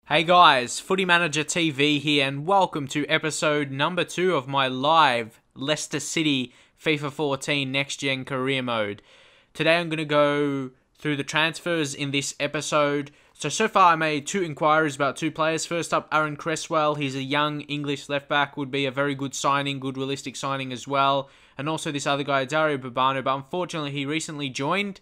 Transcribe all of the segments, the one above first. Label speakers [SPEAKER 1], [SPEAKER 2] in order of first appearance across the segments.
[SPEAKER 1] Hey guys, Footy Manager TV here, and welcome to episode number 2 of my live Leicester City FIFA 14 Next Gen Career Mode. Today I'm going to go through the transfers in this episode. So far I made 2 inquiries about 2 players. First up, Aaron Cresswell. He's a young English left back, would be a very good signing, good realistic signing as well. And also this other guy, Dario Babano, but unfortunately he recently joined.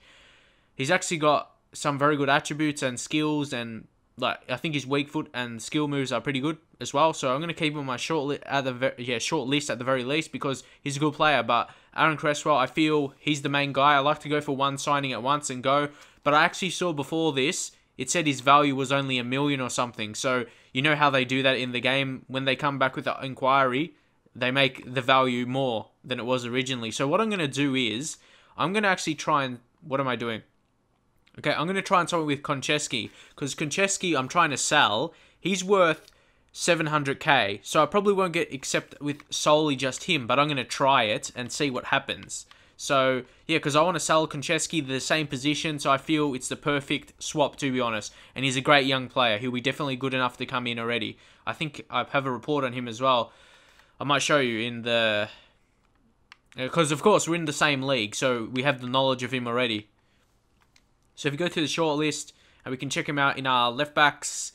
[SPEAKER 1] He's actually got some very good attributes and skills, and I think his weak foot and skill moves are pretty good as well. So I'm going to keep him on my short list at the very least because he's a good player. But Aaron Cresswell, I feel he's the main guy. I like to go for one signing at once and go. But I actually saw before this, it said his value was only $1 million or something. So you know how they do that in the game. When they come back with the inquiry, they make the value more than it was originally. So what I'm going to do is, I'm going to actually try and... What am I doing? Okay, I'm going to try and solve it with Konchesky, because Konchesky I'm trying to sell. He's worth 700k, so I probably won't get accepted with solely just him, but I'm going to try it and see what happens. So, yeah, because I want to sell Konchesky the same position, so I feel it's the perfect swap, to be honest. And he's a great young player. He'll be definitely good enough to come in already. I think I have a report on him as well. I might show you in the... Because, of course, we're in the same league, so we have the knowledge of him already. So if you go to the short list, and we can check him out in our left backs.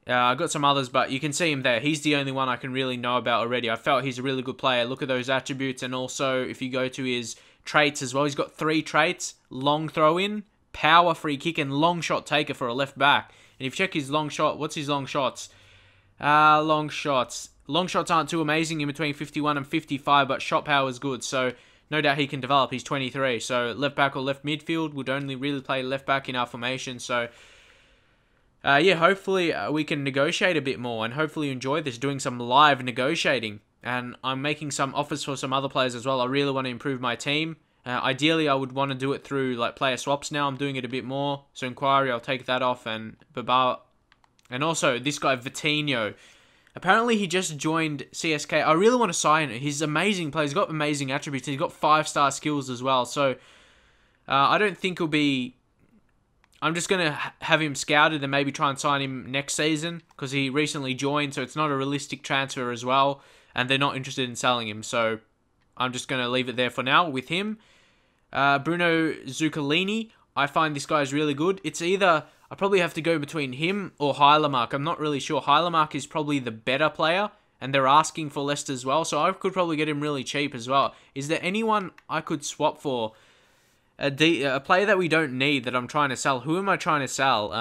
[SPEAKER 1] I've got some others, but you can see him there. He's the only one I can really know about already. I felt he's a really good player. Look at those attributes, and also if you go to his traits as well, he's got 3 traits: long throw-in, power free kick, and long shot taker for a left back. And if you check his long shot, what's his long shots? Long shots. Long shots aren't too amazing, in between 51 and 55, but shot power is good, so... No doubt he can develop. He's 23, so left back or left midfield would only really play left back in our formation. So, yeah, hopefully we can negotiate a bit more, and hopefully you enjoy this, doing some live negotiating. And I'm making some offers for some other players as well. I really want to improve my team. Ideally, I would want to do it through like player swaps now. I'm doing it a bit more. So inquiry, I'll take that off, and Baba, and also this guy Vitinho. Apparently, he just joined CSK. I really want to sign him. He's an amazing player. He's got amazing attributes. He's got 5-star skills as well. So, I don't think he'll be... I'm just going to have him scouted and maybe try and sign him next season, because he recently joined, so it's not a realistic transfer as well, and they're not interested in selling him. So, I'm just going to leave it there for now with him. Bruno Zuccolini. I find this guy is really good. It's either... I probably have to go between him or Heilemark. I'm not really sure. Heilemark is probably the better player, and they're asking for Leicester as well, so I could probably get him really cheap as well. Is there anyone I could swap for? A player that we don't need that I'm trying to sell. Who am I trying to sell?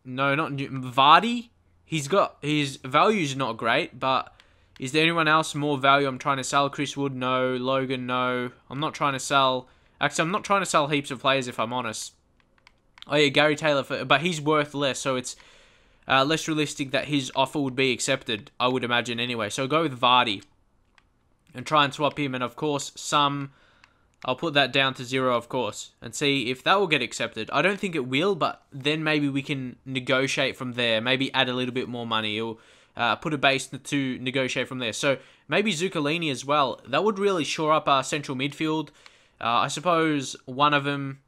[SPEAKER 1] No, not Vardy. His value's not great, but is there anyone else more value I'm trying to sell? Chris Wood, no. Logan, no. I'm not trying to sell... Actually, I'm not trying to sell heaps of players, if I'm honest. Oh yeah, Gary Taylor, but he's worth less, so it's less realistic that his offer would be accepted, I would imagine anyway. So go with Vardy and try and swap him, and of course, I'll put that down to 0, of course, and see if that will get accepted. I don't think it will, but then maybe we can negotiate from there, maybe add a little bit more money, or put a base to negotiate from there. So maybe Zuccolini as well. That would really shore up our central midfield. I suppose one of them...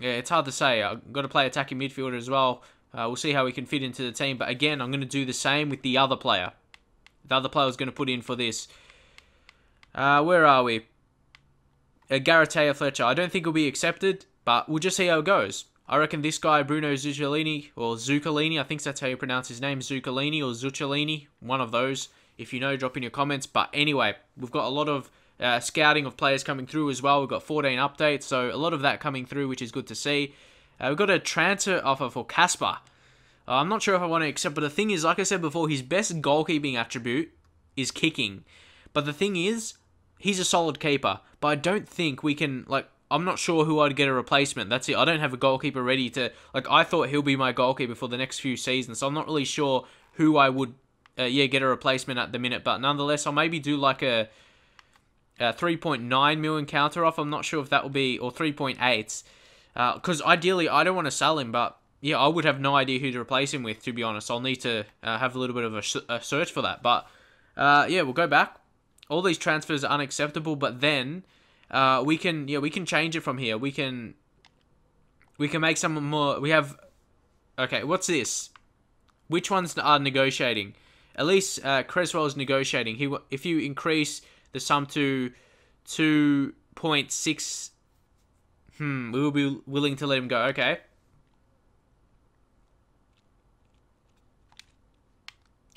[SPEAKER 1] Yeah, it's hard to say. I've got to play attacking midfielder as well. We'll see how we can fit into the team. But again, I'm going to do the same with the other player. The other player I was going to put in for this. Where are we? Garatea Fletcher. I don't think will be accepted, but we'll just see how it goes. I reckon this guy, Bruno Zuccolini, or Zuccolini, I think that's how you pronounce his name, Zuccolini or Zuccolini, one of those. If you know, drop in your comments. But anyway, we've got a lot of... scouting of players coming through as well. We've got 14 updates, so a lot of that coming through, which is good to see. We've got a transfer offer for Casper. I'm not sure if I want to accept, but the thing is, like I said before, his best goalkeeping attribute is kicking. But the thing is, he's a solid keeper, but I don't think we can, I'm not sure who I'd get a replacement. That's it. I don't have a goalkeeper ready to, I thought he'll be my goalkeeper for the next few seasons, so I'm not really sure who I would, get a replacement at the minute, but nonetheless, I'll maybe do a 3.9 million counter off. I'm not sure if that will be, or 3.8. Because ideally, I don't want to sell him, but yeah, I would have no idea who to replace him with, to be honest. I'll need to have a little bit of a search for that. But yeah, we'll go back. All these transfers are unacceptable, but then we can change it from here. We can make some more. We have... Okay, what's this? Which ones are negotiating? At least Creswell is negotiating. If you increase the sum to 2.6, we will be willing to let him go. Okay.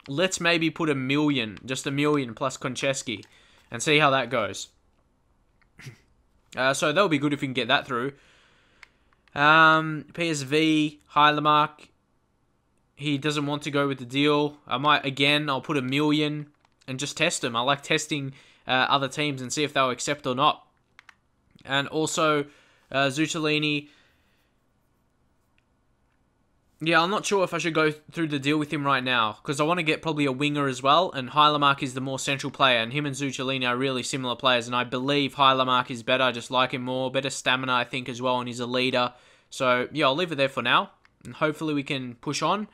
[SPEAKER 1] Let's maybe put $1 million, just $1 million plus Konchesky, and see how that goes. So that'll be good if we can get that through. PSV, Heilemark. He doesn't want to go with the deal. I'll put $1 million and just test him. I like testing other teams and see if they'll accept or not. And also, Zuccolini. Yeah, I'm not sure if I should go through the deal with him right now, because I want to get probably a winger as well, and Heilemark is the more central player, and him and Zuccolini are really similar players, and I believe Heilemark is better. I just like him more. Better stamina, I think, as well, and he's a leader. So, yeah, I'll leave it there for now, and hopefully we can push on.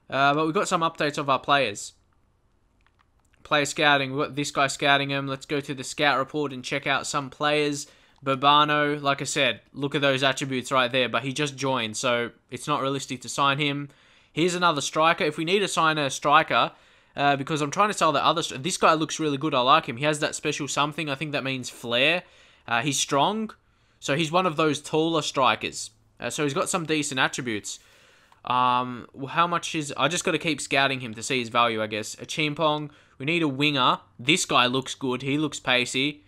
[SPEAKER 1] But we've got some updates of our players. Player scouting. We've got this guy scouting him. Let's go to the scout report and check out some players. Bourbano, like I said, look at those attributes right there, but he just joined, so it's not realistic to sign him. Here's another striker. If we need to sign a striker, because I'm trying to sell the other... This guy looks really good. I like him. He has that special something. I think that means flair. He's strong, so he's one of those taller strikers. So he's got some decent attributes. How much is... I just got to keep scouting him to see his value, I guess. A Chimpong. We need a winger. This guy looks good. He looks pacey.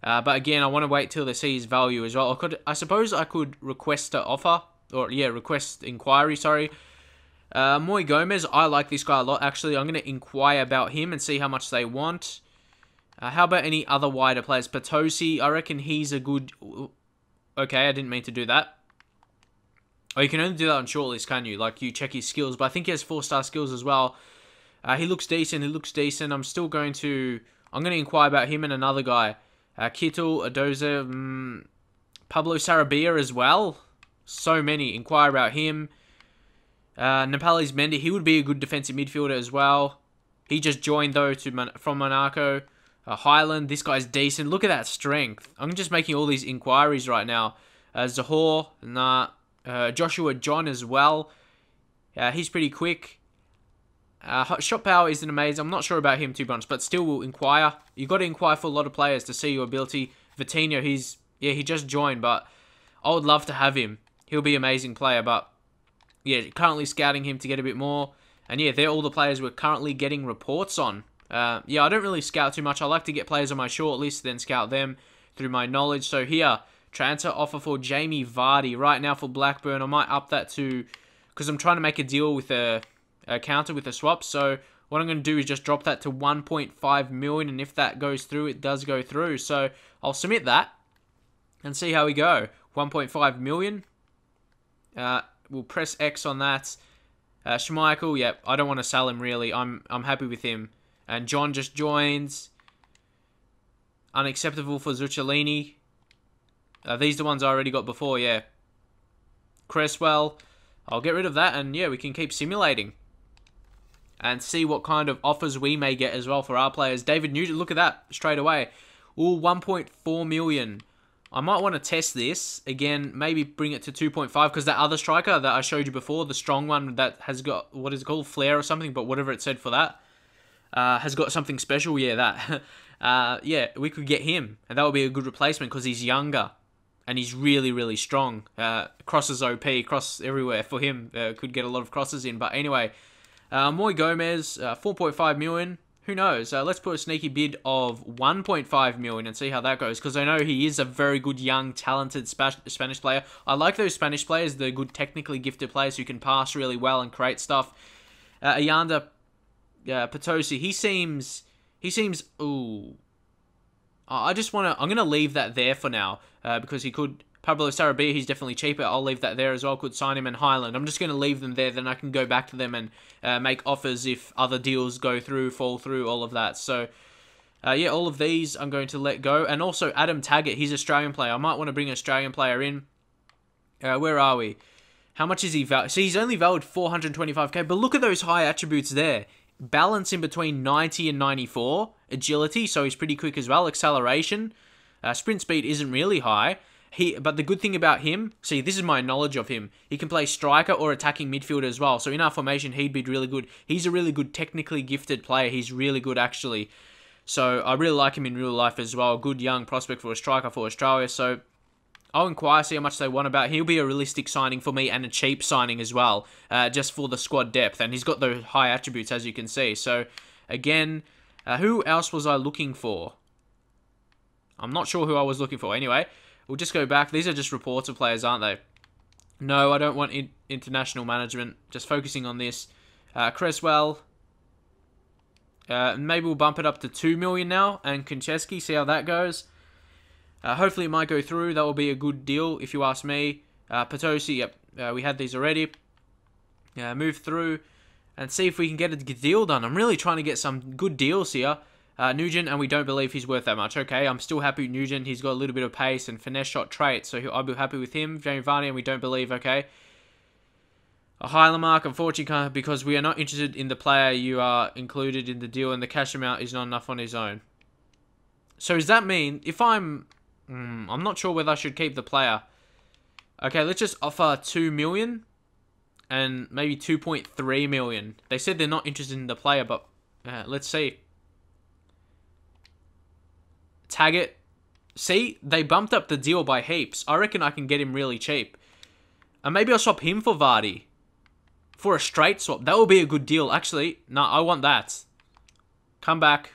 [SPEAKER 1] But again, I want to wait till they see his value as well. I suppose I could request an offer. Request inquiry, sorry. Moy Gomez, I like this guy a lot, actually. I'm going to inquire about him and see how much they want. How about any other wider players? Potosi, I reckon he's a good... Okay, I didn't mean to do that. Oh, you can only do that on shortlist, can you? Like, you check his skills. But I think he has 4-star skills as well. He looks decent. I'm still going to... I'm going to inquire about him and another guy. Kittel, Adoza, Pablo Sarabia as well. So many. Inquire about him. Nepalese Mendy, he would be a good defensive midfielder as well. He just joined, though, from Monaco. Highland, this guy's decent. Look at that strength. I'm just making all these inquiries right now. Zahor, Joshua John as well. He's pretty quick. Shot power isn't amazing. I'm not sure about him too much, but still we'll inquire. You've got to inquire for a lot of players to see your ability. Vitinho, he just joined, but I would love to have him. He'll be an amazing player, but yeah, currently scouting him to get a bit more. And yeah, they're all the players we're currently getting reports on. I don't really scout too much. I like to get players on my short list, then scout them through my knowledge. So here, transfer offer for Jamie Vardy. Right now for Blackburn, I might up that to... Because I'm trying to make a deal with a counter with a swap. So what I'm going to do is just drop that to 1.5 million. And if that goes through, it does go through. So I'll submit that and see how we go. 1.5 million. We'll press X on that. Schmeichel, yep, I don't want to sell him really. I'm happy with him. And John just joins. Unacceptable for Zuccolini. These are the ones I already got before, yeah. Cresswell. I'll get rid of that, and yeah, we can keep simulating. And see what kind of offers we may get as well for our players. David Nugent, look at that, straight away. Ooh, 1.4 million. I might want to test this. Again, maybe bring it to 2.5, because that other striker that I showed you before, the strong one that has got, what is it called, flair or something, but whatever it said for that, has got something special, yeah, that. Yeah, we could get him, and that would be a good replacement, because he's younger, and he's really, really strong. Crosses OP, cross everywhere for him. Could get a lot of crosses in, but anyway. Moy Gomez, 4.5 million. Who knows? Let's put a sneaky bid of 1.5 million and see how that goes, because I know he is a very good, young, talented Spanish player. I like those Spanish players, the good, technically gifted players who can pass really well and create stuff. Ayanda Potosi, he seems, ooh. I'm going to leave that there for now, because he could... Pablo Sarabia, he's definitely cheaper. I'll leave that there as well. Could sign him in Highland. I'm just going to leave them there. Then I can go back to them and make offers if other deals go through, fall through, all of that. So, yeah, all of these I'm going to let go. And also Adam Taggart, he's an Australian player. I might want to bring an Australian player in. Where are we? How much is he valued? So he's only valued 425k, but look at those high attributes there. Balance in between 90 and 94. Agility, so he's pretty quick as well. Acceleration. Sprint speed isn't really high. But the good thing about him, see, this is my knowledge of him. He can play striker or attacking midfielder as well. So in our formation, he'd be really good. He's a really good, technically gifted player. He's really good, actually. So I really like him in real life as well. Good young prospect for a striker for Australia. So I'll inquire, see how much they want about him. He'll be a realistic signing for me and a cheap signing as well, just for the squad depth. And he's got those high attributes, as you can see. So again, who else was I looking for? I'm not sure who I was looking for. Anyway, we'll just go back. These are just reports of players, aren't they? No, I don't want international management. Just focusing on this. Cresswell. Maybe we'll bump it up to 2 million now. And Konchesky, see how that goes. Hopefully it might go through. That will be a good deal, if you ask me. Potosi, yep. We had these already. Move through and see if we can get a deal done. I'm really trying to get some good deals here. Nugent, and we don't believe he's worth that much. Okay, I'm still happy with Nugent. He's got a little bit of pace and finesse shot trait, so I'll be happy with him. Jamie Varney, and we don't believe, okay. A Heilemark, unfortunately, because we are not interested in the player you are included in the deal, and the cash amount is not enough on his own. So does that mean, if I'm not sure whether I should keep the player. Okay, let's just offer 2 million and maybe 2.3 million. They said they're not interested in the player, but let's see. Tag it. See, they bumped up the deal by heaps. I reckon I can get him really cheap. And maybe I'll swap him for Vardy. For a straight swap. That will be a good deal. Actually, no, I want that. Come back.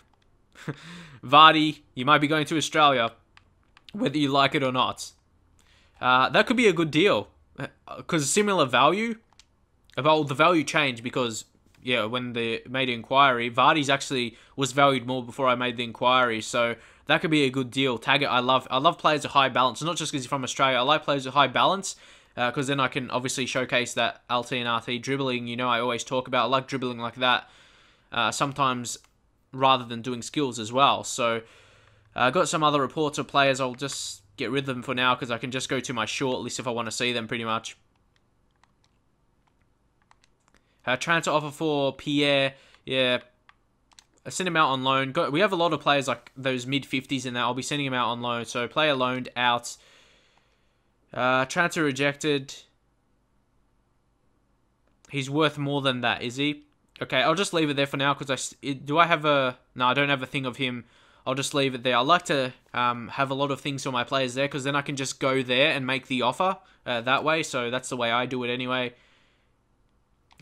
[SPEAKER 1] Vardy, you might be going to Australia. Whether you like it or not. That could be a good deal. Because similar value. Well, the value changed because, yeah, when they made an inquiry, Vardy's actually was valued more before I made the inquiry. So that could be a good deal. Tag it. I love players with high balance. Not just because he's from Australia. I like players with high balance. Because then I can obviously showcase that LT and RT dribbling. You know, I always talk about. I like dribbling like that. Sometimes rather than doing skills as well. So I got some other reports of players. I'll just get rid of them for now because I can just go to my short list if I want to see them pretty much. Transfer offer for Pierre. Yeah. I sent him out on loan. We have a lot of players like those mid-50s in there. I'll be sending him out on loan. So player loaned out. Transfer rejected. He's worth more than that, is he? Okay, I'll just leave it there for now because do I have a... No, I don't have a thing of him. I'll just leave it there. I like to have a lot of things for my players there because then I can just go there and make the offer that way. So that's the way I do it anyway.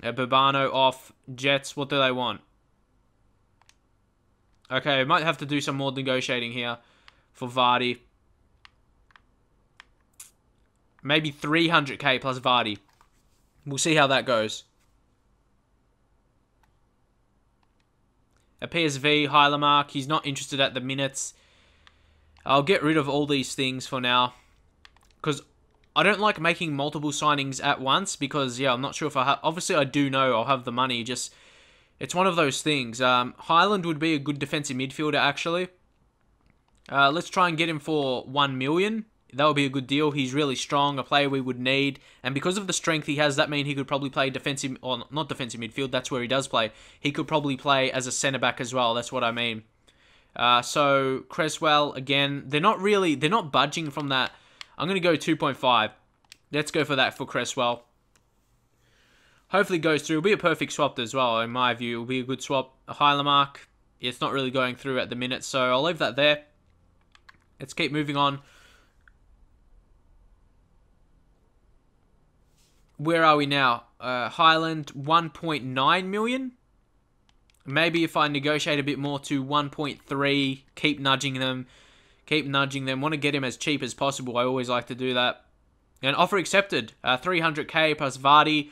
[SPEAKER 1] Babano off. Jets, what do they want? Okay, I might have to do some more negotiating here for Vardy. Maybe 300k plus Vardy. We'll see how that goes. A PSV, Heilemark, he's not interested at the minutes. I'll get rid of all these things for now. Because I don't like making multiple signings at once. Because, yeah, I'm not sure if I have... Obviously, I do know I'll have the money. Just, it's one of those things. Highland would be a good defensive midfielder, actually. Let's try and get him for 1 million. That would be a good deal. He's really strong, a player we would need. And because of the strength he has, that means he could probably play defensive, or not defensive midfield, that's where he does play. He could probably play as a centre-back as well, that's what I mean. So, Cresswell, again, they're not budging from that. I'm going to go 2.5. Let's go for that for Cresswell. Hopefully it goes through. It'll be a perfect swap as well, in my view. It'll be a good swap. A Heilemark, it's not really going through at the minute, so I'll leave that there. Let's keep moving on. Where are we now? Highland, 1.9 million. Maybe if I negotiate a bit more to 1.3, keep nudging them. Want to get him as cheap as possible. I always like to do that. And offer accepted. 300k plus Vardy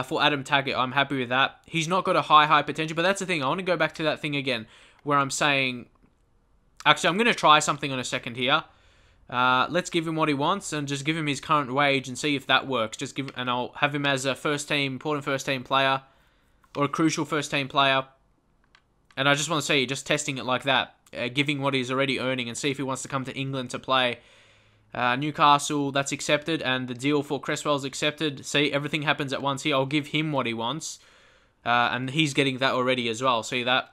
[SPEAKER 1] for Adam Taggart. I'm happy with that. He's not got a high potential, but that's the thing. I want to go back to that thing again where I'm saying... Actually, I'm going to try something on a second here. Let's give him what he wants and just give him his current wage and see if that works. And I'll have him as a important first team player or a crucial first team player. And I just want to see, just testing it like that, giving what he's already earning and see if he wants to come to England to play. Newcastle, that's accepted, and the deal for Cresswell's accepted. See, everything happens at once here. I'll give him what he wants, and he's getting that already as well. See that?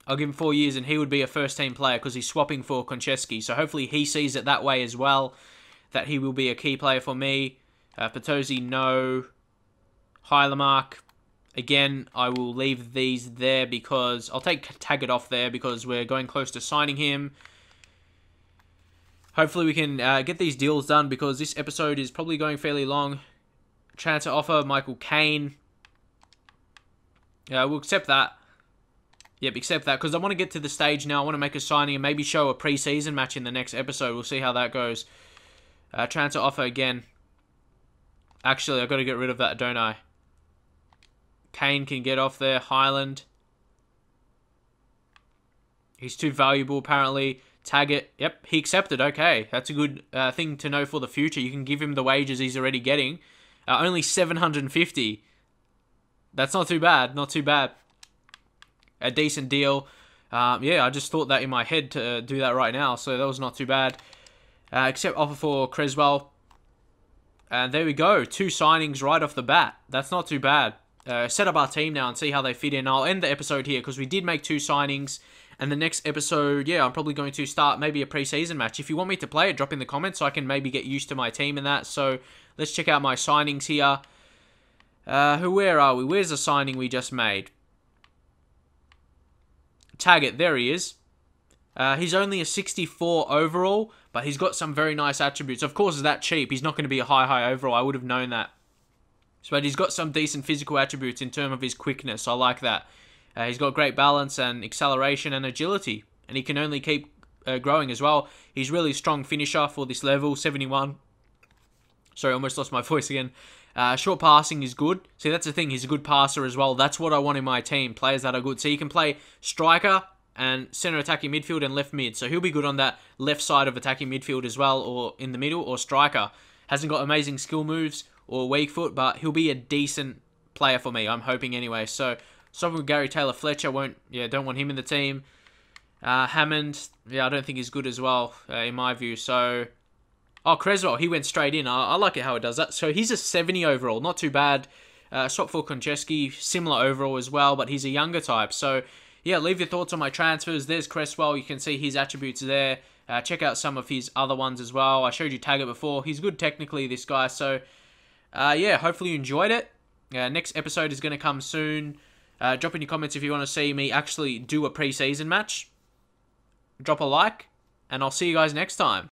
[SPEAKER 1] I'll give him 4 years and he would be a first-team player because he's swapping for Konchesky. So hopefully he sees it that way as well. that he will be a key player for me. Patosi, no. Heilemark, again, I will leave these there because I'll take Taggart off there because we're going close to signing him. Hopefully we can get these deals done because this episode is probably going fairly long. Transfer offer, Michael Caine. We'll accept that. Yep, accept that because I want to get to the stage now. I want to make a signing and maybe show a pre-season match in the next episode. We'll see how that goes. Transfer offer again. Actually, I've got to get rid of that, don't I? Kane can get off there. Highland. He's too valuable, apparently. Taggart. Yep, he accepted. Okay, that's a good thing to know for the future. You can give him the wages he's already getting. Only 750. That's not too bad. Not too bad. A decent deal. Yeah, I just thought that in my head to do that right now, so that was not too bad. Accept offer for Creswell. And there we go. 2 signings right off the bat. That's not too bad. Set up our team now and see how they fit in. I'll end the episode here because we did make 2 signings. And the next episode, yeah, I'm probably going to start maybe a pre-season match. If you want me to play it, drop in the comments so I can maybe get used to my team and that. So let's check out my signings here. Where are we? Where's the signing we just made? Taggart, there he is. He's only a 64 overall, but he's got some very nice attributes. Of course, it's that cheap. He's not going to be a high overall. I would have known that. But he's got some decent physical attributes in terms of his quickness. I like that. He's got great balance and acceleration and agility. And he can only keep growing as well. He's really strong finisher for this level, 71. Sorry, I almost lost my voice again. Short passing is good. See, that's the thing. He's a good passer as well. That's what I want in my team. Players that are good. So you can play striker and center attacking midfield and left mid. So he'll be good on that left side of attacking midfield as well, or in the middle, or striker. Hasn't got amazing skill moves or weak foot, but he'll be a decent player for me. I'm hoping anyway. So something with Gary Taylor-Fletcher, don't want him in the team. Hammond, I don't think he's good as well, in my view. So, Creswell, he went straight in. I like it how it does that. So he's a 70 overall, not too bad. Swap for Konchesky, similar overall as well, but he's a younger type. So, yeah, leave your thoughts on my transfers. There's Creswell. You can see his attributes there. Check out some of his other ones as well. I showed you Taggart before. He's good technically, this guy. So, yeah, hopefully you enjoyed it. Next episode is going to come soon. Drop in your comments if you want to see me actually do a pre-season match. Drop a like, and I'll see you guys next time.